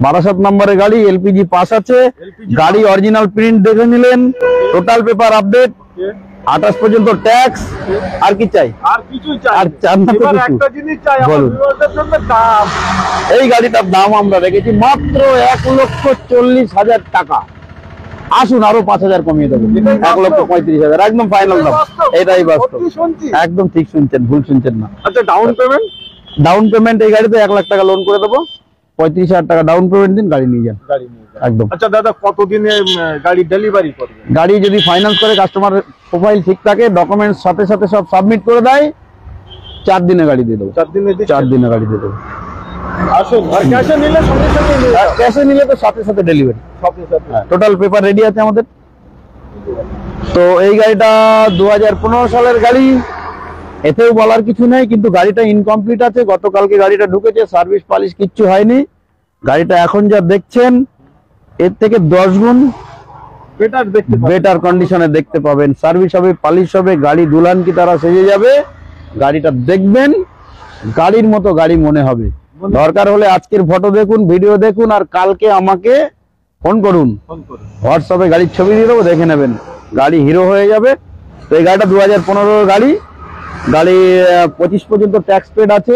বারাসাত নম্বরের গাড়ি, LPG pass আছে, গাড়ি অরিজিনাল প্রিন্ট দেখে নিলেন, টোটাল পেপার আপডেট, 28 পর্যন্ত ট্যাক্স। আর কি চাই? আর কিছু চাই? আর চান না তো কিছু? একটা জিনিস চাই, আমার ভিউয়ারদের জন্য দাম। এই গাড়িটার দাম আমরা রেখেছি মাত্র 1,40,000 টাকা। আসুন আরো 5,000 কমিয়ে দেবো, 1,35,000 একদম ফাইনাল দাম। এটাই বাস্তব, একদম ঠিক শুনছেন, ভুল শুনছেন না। আচ্ছা, ডাউন পেমেন্ট? ডাউন পেমেন্ট এই গাড়িতে 1 লাখ টাকা লোন করে দেবো, 35,000 টাকা ডাউন পেমেন্ট দিন, গাড়ি নিয়ে যান একদম। আচ্ছা দাদা, কতদিনে গাড়ি ডেলিভারি করবে? গাড়ি যদি ফাইন্যান্স করে, কাস্টমার প্রোফাইল ঠিক থাকে, ডকুমেন্টস সাথে সাথে সব সাবমিট করে দেয়, 4 দিনে গাড়ি দিয়ে দেবো। 4 দিনে গাড়ি দিয়ে দেবো। আসুন, আর ক্যাশে নিলে সঙ্গে সঙ্গে? ক্যাশে নিলে তো সাথে সাথে ডেলিভারি, টোটাল পেপার রেডি আছে আমাদের। তো এই গাড়িটা 2015 সালের গাড়ি, এতেও বলার কিছু নেই, কিন্তু গাড়িটা ইনকমপ্লিট আছে। গতকালকে গাড়িটা ঢুকেছে, সার্ভিস পালিশ কিচ্ছু হয়নি। গাড়িটা এখন যা দেখছেন এর থেকে 10 গুণ বেটার কন্ডিশনে দেখতে পাবেন। সার্ভিস হবে, পালিশ হবে, গাড়ি দুলহান কি তারা সেজে যাবে। গাড়িটা দেখবেন, গাড়ির মতো গাড়ি মনে হবে। দরকার হলে আজকের ফটো দেখুন, ভিডিও দেখুন, আর কালকে আমাকে ফোন করুন, হোয়াটসঅ্যাপে গাড়ির ছবি দিয়ে দেবো, দেখে নেবেন, গাড়ি হিরো হয়ে যাবে। তো এই গাড়িটা 2015 গাড়ি, গাড়ি 25 পর্যন্ত ট্যাক্স পেড আছে,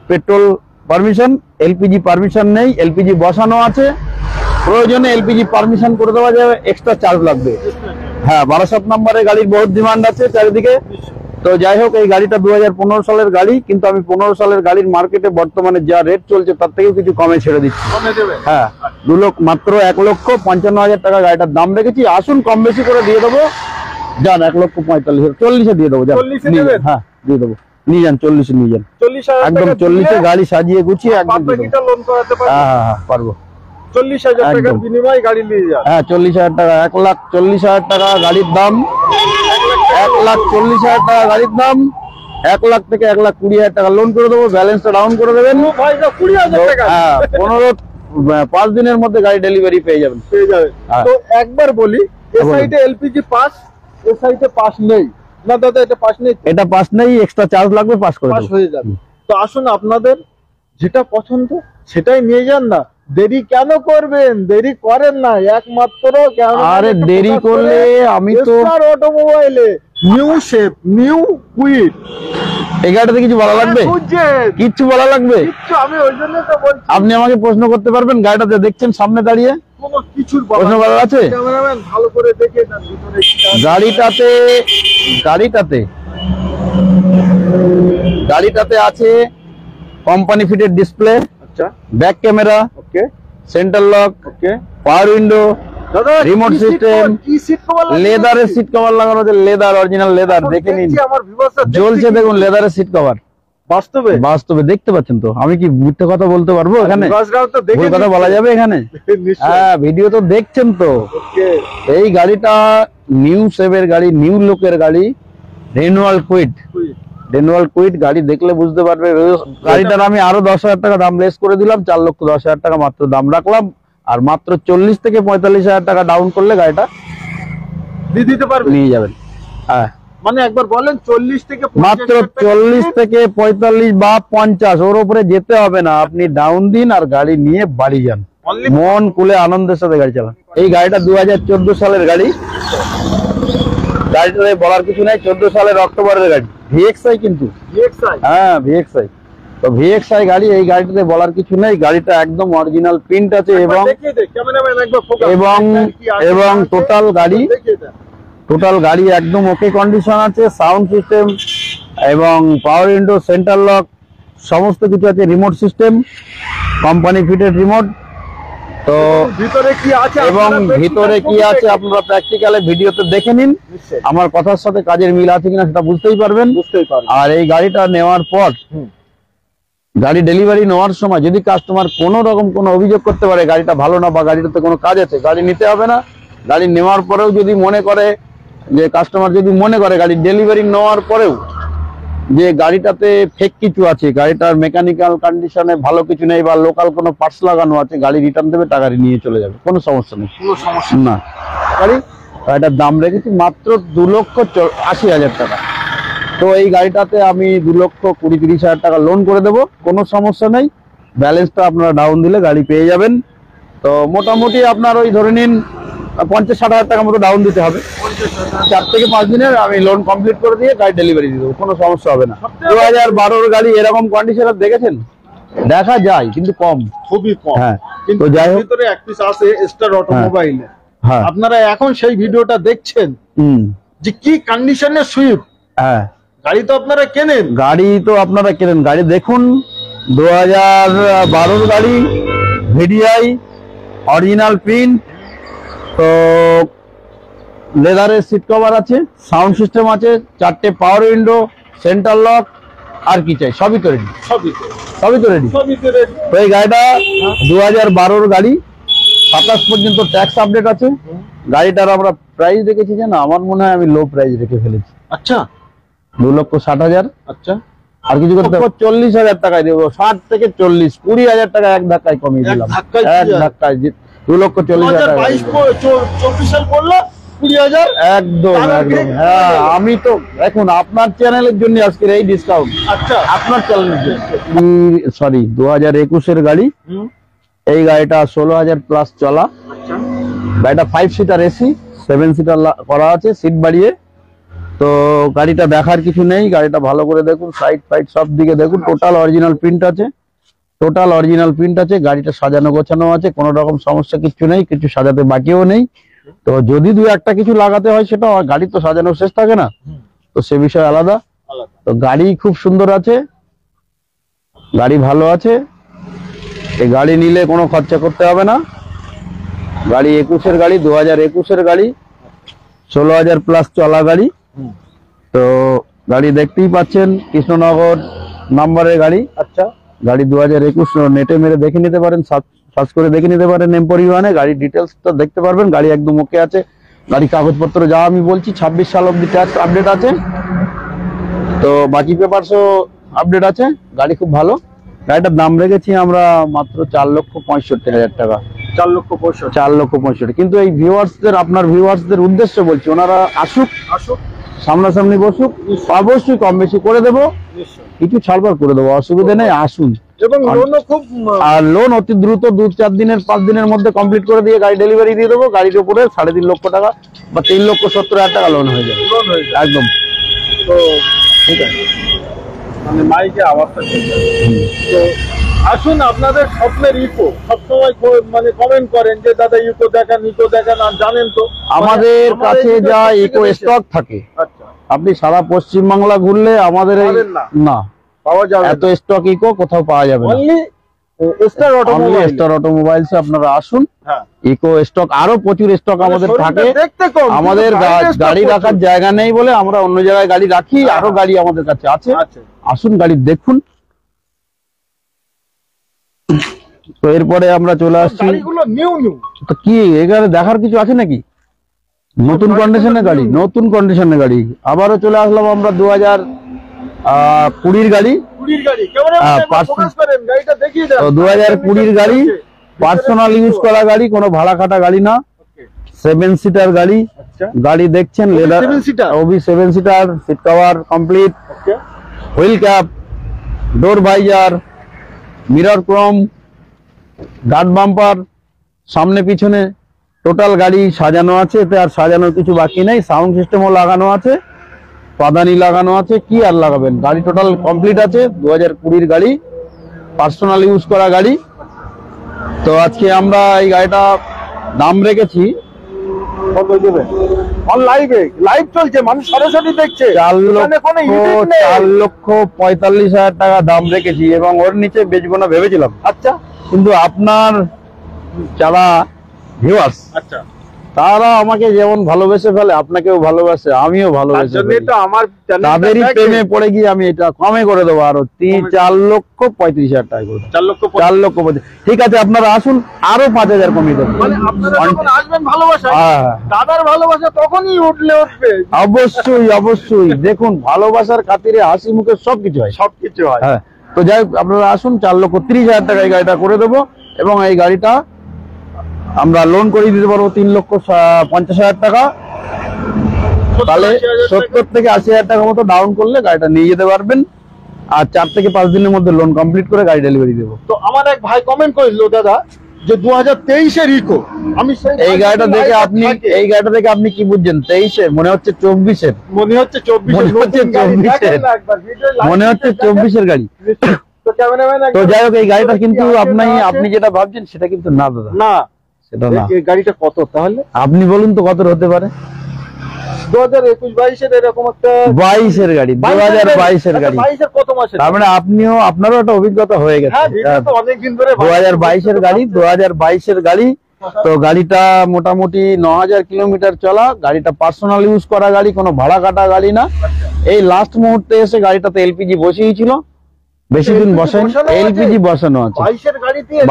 পেট্রোল পারমিশন, এলপিজি পারমিশন নেই, এলপিজি বসানো আছে। প্রয়োজনে এলপিজি পারমিশন করে দেওয়া যাবে, এক্সট্রা চার্জ লাগবে। হ্যাঁ, 12 নম্বরের গাড়ির বহুত ডিমান্ড আছে চারিদিকে। তো যাই হোক, এই গাড়িটা 2015 সালের গাড়ি, কিন্তু আমি 15 সালের গাড়ির মার্কেটে বর্তমানে যা রেট চলছে তার থেকেও কিছু কমে ছেড়ে দিচ্ছি। হ্যাঁ, মাত্র 1,55,000 টাকা গাড়িটার দাম রেখেছি। আসুন, কম বেশি করে দিয়ে দেবো, যান 1,45,000, 40-এ দিয়ে দেবো। হ্যাঁ, দিয়ে দেবো, নিয়ে যান, 40-এ নিয়ে যান, একদম 40-এ গাড়ি সাজিয়ে গুছিয়ে একদম। হ্যাঁ, পারবো। 40,000 টাকার বিনিময়ে গাড়ি নিয়ে যান। হ্যাঁ, 40,000 টাকা, 1,40,000 টাকা গাড়ির দাম, 1,40,000 টাকা গাড়ির দাম। 1 লাখ থেকে 1,20,000 টাকা লোন করে দেবো, ব্যালেন্সটা ডাউন করে দেবেন। হ্যাঁ, 5 দিনের মধ্যে গাড়ি ডেলিভারি পেয়ে যাবেন। তো একবার বলি, এই সাইডে এলপিজি পাস, এই সাইডে পাস নেই না দাদা? এটা পাস নেই, এটা পাস নেই, এক্সট্রা চার্জ লাগবে, পাস করে পাস হয়ে যাবে। তো আসুন, আপনাদের যেটা পছন্দ সেটাই নিয়ে যান না, দেরি কেন করবেন? দেরি করেন না, একমাত্র আরে দেরি করলে আমি তো অটোমোবাইলে নিউ শেপ, নিউ কুইট। এই গাড়িটাতে কিছু বলা লাগবে? কিচ্ছু বলা লাগবে? আমি ওই জন্য তো বলছি, আপনি আমাকে প্রশ্ন করতে পারবেন। গাড়িটাতে দেখছেন সামনে দাঁড়িয়ে, কোনো কিছুর প্রশ্ন করার আছে? ক্যামেরাম্যান ভালো করে দেখে না ভিতরে গাড়িটাতে আছে কোম্পানি ফিটেড ডিসপ্লে, আচ্ছা, ব্যাক ক্যামেরা, ওকে, সেন্টার লক, ওকে, পাওয়ার উইন্ডো, রিমোট সিস্টেম, লেদারের সিট কভার লাগানো আছে, লেদার, অরিজিনাল লেদার, দেখে নিন, জ্বলছে দেখুন, লেদারের সিট কভার। বাস্তবে দেখতে পাচ্ছেন তো? আমি কি মিথ্যে কথা বলতে পারবো এখানে? ভুল কথা বলা যাবে এখানে? হ্যাঁ, ভিডিও তো দেখছেন তো। এই গাড়িটা নিউ শেপের গাড়ি, নিউ লুকের গাড়ি, রেনুয়াল কুইট গাড়ি, দেখলে বুঝতে পারবে। গাড়িটার আমি আরো 10,000 টাকা দাম লেস করে দিলাম, 4,10,000 টাকা মাত্র দাম রাখলাম। আর মাত্র 40 থেকে 45,000 টাকা ডাউন করলে গাড়িটা দিতে পারবে, নিয়ে যাবেন। হ্যাঁ, মানে একবার বলেন, 40 থেকে মাত্র 40 থেকে 45 বা 50, ওর উপরে যেতে হবে না। আপনি ডাউন দিন আর গাড়ি নিয়ে বাড়ি যান, মন খুলে আনন্দের সাথে গাড়ি চালান। এই গাড়িটা 2014 সালের গাড়ি, গাড়িটাতে বলার কিছু নাই, 14 সালের অক্টোবরের গাড়ি, ভিএক্সআই কিন্তু। হ্যাঁ, ভিএক্সআই। তো ভিএক্সআই গাড়ি, এই গাড়িটাতে বলার কিছু নেই। গাড়িটা একদম অরিজিনাল প্রিন্ট আছে এবং টোটাল গাড়ি একদম ওকে কন্ডিশন আছে। সাউন্ড সিস্টেম এবং পাওয়ার উইন্ডো, সেন্টার লক, সমস্ত কিছু আছে। Remote system, company fitted remote. তো ভিতরে কি আছে আপনারা প্র্যাকটিক্যালে ভিডিওতে দেখে নিন। আমার কথার সাথে কাজের মিল আছে কিনা সেটা বুঝতেই পারবেন। আর এই গাড়িটা নেওয়ার পর, গাড়ি ডেলিভারি নেওয়ার সময় যদি কাস্টমার কোনো রকম কোনো অভিযোগ করতে পারে গাড়িটা ভালো না বা গাড়িটাতে কোনো কাজ আছে, গাড়ি নিতে হবে না। গাড়ি নেওয়ার পরেও যদি মনে করে যে কাস্টমার যদি মনে করে গাড়ি ডেলিভারি নেওয়ার পরেও যে গাড়িটাতে ফেক কিছু আছে, গাড়িটার মেকানিক্যাল কন্ডিশনে ভালো কিছু নেই বা লোকাল কোনো পার্টস লাগানো আছে, গাড়ি রিটার্ন দেবে, টাকা নিয়ে চলে যাবে, কোনো সমস্যা নেই। না, গাড়িটার দাম রেখেছি মাত্র 2,80,000 টাকা। তো এই গাড়িটাতে আমি 2,20,30,000 টাকা লোন করে দেবো, কোনো সমস্যা নেই। ব্যালেন্সটা আপনারা ডাউন দিলে গাড়ি পেয়ে যাবেন। তো মোটামুটি আপনার ওই ধরে নিন 50-60 হাজার টাকা মতো ডাউন দিতে হবে। 4 থেকে 5 দিনের আমি লোন কমপ্লিট করে দিয়ে গাড়ি ডেলিভারি দিয়ে দেবো, কোনো সমস্যা হবে না। 2012-র গাড়ি এরকম কন্ডিশন দেখেছেন? দেখা যায় কিন্তু কম, খুবই কম। হ্যাঁ, কিন্তু তো যাই হোক, ভিতরে এক পিস আছে স্টার অটোমোবাইলে। হ্যাঁ, আপনারা এখন সেই ভিডিওটা দেখছেন যে কি কন্ডিশনে সুইফট হ্যাঁ, গাড়ি তো আপনারা কেনেন। গাড়ি তো আপনারা কেনেন, গাড়ি দেখুন 2012-র গাড়ি, ভিডিআই, অরিজিনাল প্রিন্ট, তো লেদারের সিট কভার আছে, সাউন্ড সিস্টেম আছে, 4টে পাওয়ার উইন্ডো, সেন্টার লক, আর কি চাই? সবই তো রেডি, সবই সবই তো রেডি। তো এই গাড়িটা 2012-র গাড়ি, 27 পর্যন্ত ট্যাক্স আপডেট আছে। গাড়িটার আমরা প্রাইস রেখেছি জানো, আমার মনে হয় আমি লো প্রাইস রেখে ফেলেছি। আচ্ছা, 2,60,000। আচ্ছা, আর কিছু করতে 40,000 টাকায় দেবো, 60 থেকে 40, 20,000 টাকা এক ধাক্কায় কমিয়ে দিলাম। এক ধাক্কায় 2,40,000 টাকা। 22-24 সাল করলো 20,000 একদম একদম, হ্যাঁ। আমি তো এখন আপনার চ্যানেলের জন্য আজকের এই ডিসকাউন্ট। আচ্ছা, আপনার চ্যানেলের জন্য। সরি, 2021-এর গাড়ি। এই গাড়িটা 16,000 প্লাস চলা। আচ্ছা, গাড়িটা 5 সিটার এসি, 7 সিটার করা আছে সিট বাড়িয়ে। তো গাড়িটা দেখার কিছু নেই, গাড়িটা ভালো করে দেখুন, সাইড ফাইড সব দিকে দেখুন। টোটাল অরিজিনাল প্রিন্ট আছে, টোটাল অরিজিনাল প্রিন্ট আছে। গাড়িটা সাজানো গোছানো আছে, কোনো রকম সমস্যা কিছু নেই, কিছু সাজাতে বাকিও নেই। তো যদি দু একটা কিছু লাগাতে হয় সেটা, গাড়ি তো সাজানো শেষ থাকে না, তো সে বিষয় আলাদা। তো গাড়ি খুব সুন্দর আছে, গাড়ি ভালো আছে। এই গাড়ি নিলে কোনো খরচা করতে হবে না। গাড়ি 21-এর গাড়ি, 2021-এর গাড়ি, 16,000 প্লাস চলা গাড়ি। তো গাড়ি দেখতেই পাচ্ছেন, কৃষ্ণনগর নাম্বারের গাড়ি। আচ্ছা, গাড়ি 2021, নেটে মেরে দেখে নিতে পারেন, সার্চ করে দেখে নিতে পারেন এম পরিবহনে। গাড়ির ডিটেলস তো দেখতে পারবেন, গাড়ি একদম ওকে আছে। গাড়ি কাগজপত্র যা আমি বলছি, 26 সাল অব্দি ট্যাক্স আপডেট আছে, তো বাকি পেপারসও আপডেট আছে। গাড়ি খুব ভালো। গাড়িটার দাম রেখেছি আমরা মাত্র 4,65,000 টাকা। 4,65,000। 4,65,000। কিন্তু এই ভিউয়ার্সদের, আপনার ভিউয়ার্সদের উদ্দেশ্যে বলছি, ওনারা আসুক, সামনাসামনি বসুক, অবশ্যই কম বেশি করে দেবো, কিছু ছাড়বার করে দেবো, অসুবিধা নেই, আসুন। এবং লোনও খুব, আর লোন অতি দ্রুত 2-4 দিনের 5 দিনের মধ্যে কমপ্লিট করে দিয়ে গাড়ি ডেলিভারি দিয়ে দেবো। গাড়ির উপরে 3.5 লক্ষ টাকা বা 3,70,000 টাকা লোন হয়ে যাবে, একদম। তো ঠিক আছে, মানে মাইকে আওয়াজটা ঠিক আছে। তো আসুন, আপনাদের স্বপ্নের ইকো সবসময় মানে কমেন্ট করেন যে দাদা ইকো দেখান, ইকো দেখান। আর জানেন তো আমাদের কাছে যা ইকো স্টক থাকে, আচ্ছা, আপনি সারা পশ্চিমবাংলা ঘুরলে আমাদের এই না পাওয়া যাবে, এত স্টক ইকো কোথাও পাওয়া যাবে না। Only star automobile. Star automobiles আপনারা আসুন। হ্যাঁ, ইকো স্টক আরো প্রচুর স্টক আমাদের থাকে। দেখতে কম, আমাদের গাড়ি রাখার জায়গা নেই বলে আমরা অন্য জায়গায় গাড়ি রাখি, আরো গাড়ি আমাদের কাছে আছে। আসুন, গাড়ি দেখুন। তো এরপরে আমরা চলে আসছি, গাড়িগুলো নিউ নিউ। তো কি এখানে দেখার কিছু আছে নাকি? নতুন কন্ডিশনের গাড়ি, নতুন কন্ডিশনের গাড়ি। আবারও চলে আসলাম আমরা 2020-র গাড়ি। 2020-র গাড়ি, পার্সোনাল ইউজ করা গাড়ি, কোনো ভাড়া খাটা গাড়ি না, 7 সিটার গাড়ি। গাড়ি দেখছেন, লেদার, ওবি 7 seater, seat cover complete, wheel cap, door visor, mirror chrome, guard bumper, সামনে পিছনে টোটাল গাড়ি সাজানো আছে, এতে আর সাজানোর কিছু বাকি নেই। সাউন্ড সিস্টেমও লাগানো আছে, পাদানি লাগানো আছে, কি আর লাগাবেন। গাড়ি টোটাল কমপ্লিট আছে, 2020-র গাড়ি, পার্সোনাল ইউজ করা গাড়ি। তো আজকে আমরা এই গাড়িটা দাম রেখেছি, কত দেবে? অন লাইভে, লাইভ চলছে, মানুষ সরাসরি দেখছে। 4,45,000 টাকা দাম রেখেছি, এবং ওর নিচে বেচবো না ভেবেছিলাম। আচ্ছা, কিন্তু আপনার যারা ভিউয়ার্স, আচ্ছা, তারা আমাকে যেমন ভালোবেসে ফেলে, আপনাকেও ভালোবাসে, আমিও ভালোবেসে ফেলি। তাদেরই প্রেমে পড়ে গিয়ে আমি এটা কমে করে দেবো, আরো 4,35,000 টাকা করে। 4,35,000। ঠিক আছে, আপনারা আসুন, আরো 5,000 কমিয়ে দেবো। দাদার ভালোবাসা তখনই উঠবে। অবশ্যই অবশ্যই, দেখুন, ভালোবাসার খাতিরে হাসি মুখে সবকিছু হয়, সবকিছু হয়। হ্যাঁ, তো যাই হোক, আপনারা আসুন, 4,30,000 টাকা এই গাড়িটা করে দেবো। এবং এই গাড়িটা আমরা লোন করে দিতে পারবো 3,50,000 টাকা। তাহলে 70 থেকে 80,000 টাকা মতো ডাউন করলে গাড়িটা নিয়ে যেতে পারবেন। আর 4 থেকে 5 দিনের মধ্যে লোন কমপ্লিট করে গাড়ি ডেলিভারি দেবো। তো আমার এক ভাই কমেন্ট করেছিল দাদা যে 2023-এর ইকো, আমি এই গাড়িটা দেখে আপনি কি বুঝছেন? 23-এর মনে হচ্ছে 24-এর, মনে হচ্ছে 24-এর, মনে হচ্ছে 24-এর গাড়ি। তো ক্যামেরাম্যান তো যাই হোক, এই গাড়িটা কিন্তু আপনি যেটা ভাবছেন সেটা কিন্তু না দাদা, না, সেটা না। এই গাড়িটা কত তাহলে? আপনি বলুন তো কত হতে পারে? 2021-22-এর এরকম একটা 22-এর গাড়ি, 2022-এর গাড়ি। 22-এর কত মাসে? তার মানে আপনারও একটা অভিজ্ঞতা হয়ে গেছে। হ্যাঁ, ভিডিও তো অনেকদিন ধরে 2022-এর গাড়ি, 2022-এর গাড়ি। তো গাড়িটা মোটামুটি 9000 কিলোমিটার চলা। গাড়িটা পার্সোনাল ইউজ করা গাড়ি, কোনো ভাড়া কাটা গাড়ি না। এই লাস্ট মুহূর্তে এসে গাড়িটাতে এলপিজি বসিয়েছিল, বেশি দিন বসায়নি। এলপিজি বসানো আছে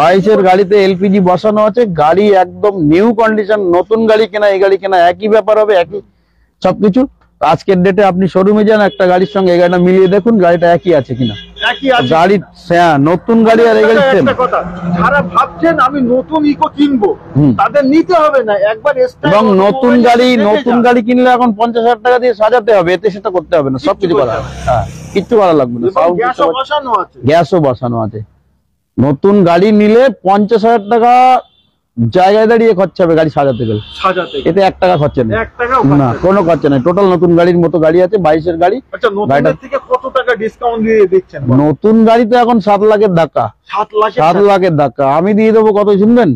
22-এর গাড়িতে, এলপিজি বসানো আছে। গাড়ি একদম নিউ কন্ডিশন, নতুন গাড়ি কেনা এই গাড়ি কেনা একই ব্যাপার হবে, একই সবকিছু। আজকের ডেটে আপনি শোরুমে যান, একটা গাড়ির সঙ্গে এই গাড়িটা মিলিয়ে দেখুন গাড়িটা একই আছে কিনা। গাড়ি নতুন গাড়ি আর এই গাড়ি সেম। যারা ভাবছেন আমি নতুন ইকো কিনবো, তাদের নিতে হবে না, একবার এবং নতুন গাড়ি কিনলে এখন 50,000 টাকা দিয়ে সাজাতে হবে, এতে সেটা করতে হবে না, সবকিছু করা হবে। হ্যাঁ, কিচ্ছু করা লাগবে না, গ্যাসও বসানো আছে। নতুন গাড়ি নিলে 50,000 টাকা জায়গায় দাঁড়িয়ে খরচা হবে গাড়ি সাজাতে গেলে, এতে 1 টাকা খরচা নেই, না কোনো খরচা নেই। টোটাল নতুন গাড়ির মতো গাড়ি আছে 22-এর গাড়ি। কত টাকা ডিসকাউন্ট দিয়ে দিচ্ছেন? নতুন গাড়ি তো এখন 7 লাখের ধাক্কা, 7 লাখের ধাক্কা। আমি দিয়ে দেবো কত শুনবেন?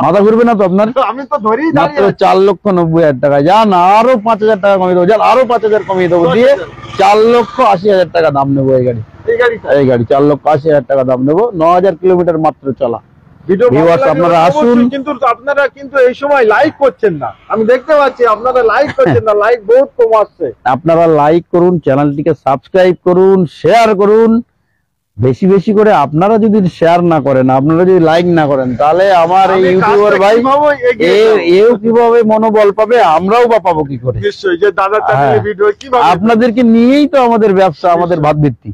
মাথা ঘুরবে না তো আপনার? আমি তো ধরেই মাত্র 4,90,000 টাকা। যান আরো 5,000 টাকা কমিয়ে দেবো, যান আরো 5,000 কমিয়ে দেবো, দিয়ে 4,80,000 টাকা দাম নেবো এই গাড়ি। এই গাড়ি 4,80,000 টাকা দাম নেবো, 9000 কিলোমিটার মাত্র চলা। আপনারা আসুন, কিন্তু আপনারা কিন্তু এই সময় লাইক করছেন না, আমি দেখতে পাচ্ছি আপনারা লাইক করছেন না, লাইক বহুত কম আসছে। আপনারা লাইক করুন, চ্যানেলটিকে সাবস্ক্রাইব করুন, শেয়ার করুন বেশি বেশি করে। আপনারা যদি শেয়ার না করেন, আপনারা যদি লাইক না করেন, তাহলে আমার এই ইউটিউবার ভাই এও কিভাবে মনোবল পাবে, আমরাও বা পাবো কি করে? নিশ্চয়ই, যে দাদা চ্যানেলে ভিডিও কিভাবে, আপনাদেরকে নিয়েই তো আমাদের ব্যবসা, আমাদের ভাত ভিত্তি।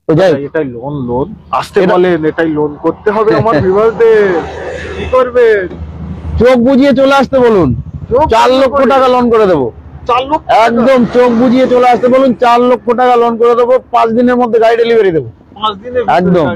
তো যাই, এটাই লোন আসতে বলেন, এটাই লোন করতে হবে আমার ভিউয়ারদের। কি করবে? চোখ বুঝিয়ে চলে আসতে বলুন, 4 লক্ষ টাকা লোন করে দেবো। 4 লক্ষ একদম চোখ বুঝিয়ে চলে আসতে বলুন, 4 লক্ষ টাকা লোন করে দেবো। 5 দিনের মধ্যে গাড়ি ডেলিভারি দেবো, 5 দিনে একদম।